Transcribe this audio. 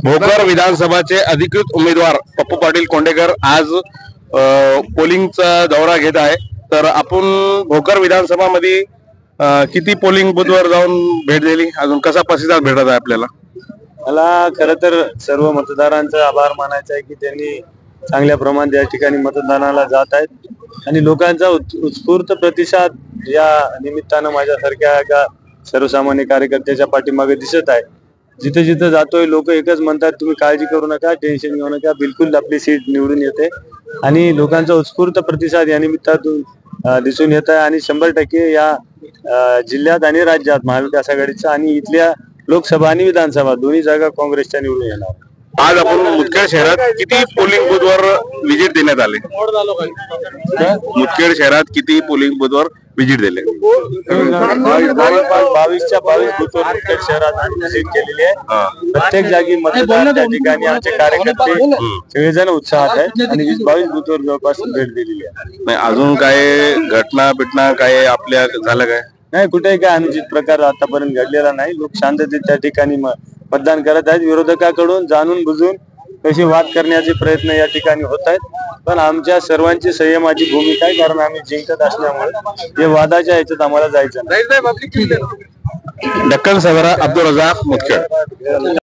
भोकर विधानसभाचे अधिकृत उमेदवार पप्पू पाटील कोंडेकर आज पोलिंगचा दौरा घेत आहे। तर आपण भोकर विधानसभा मध्ये किती पोलिंग बूथवर जाऊन भेट दिली, अजून कसा प्रतिसाद भेटत आहे आपल्याला? मला खरं तर सर्व मतदारांचा आभार मानायचा आहे की त्यांनी चांगल्या प्रमाणात या ठिकाणी मतदानाला जात आहेत आणि लोकांचा उत्स्फूर्त प्रतिसाद या निमित्तानं माझ्यासारख्या एका सर्वसामान्य कार्यकर्त्याच्या पाठीमागे दिसत आहे। जिथे जिथे जातोय लोक एकच म्हणतात, तुम्ही काळजी करू नका, टेन्शन घेऊ नका, बिलकुल आपली सीट निवडून येते आणि लोकांचा उत्स्फूर्त प्रतिसाद या निमित्तातून दिसून येत आहे आणि 100% या जिल्ह्यात आणि राज्यात महाविकास आघाडीचा आणि इथल्या लोकसभा आणि विधानसभा दोन्ही जागा काँग्रेसच्या निवडून येणार। आज आपण मुदखेड शहरात किती पोलिंग बूथवर विजिट देण्यात आले? मुदखेड शहरात किती पोलिंग बूथवर विजिट दिले? 22च्या 22 बूथवर मुदखेड शहरात विजिट केलेली आहे। प्रत्येक जागी मतदार त्या ठिकाणी आमचे कार्यकर्ते सगळेजण उत्साहात आहेत आणि 22 बूथवर जवळपास भेट दिलेली आहे। अजून काय घटना काय आपल्या झालं काय? नाही, कुठेही काय अनुचित प्रकार आतापर्यंत घडलेला नाही। लोक शांततेत त्या ठिकाणी मतदान करत आहेत। विरोधकाकडून जाणून बुजून कसे वाद करण्याचे प्रयत्न या ठिकाणी होत आहेत, पण आमच्या सर्वांची संयमाची भूमिका आहे, कारण आम्ही जिंकत असल्यामुळे हे वादाच्या ह्याच्यात आम्हाला जायचं नाही। दक्कन सदरा, अब्दुल रजाक, मुदखेड।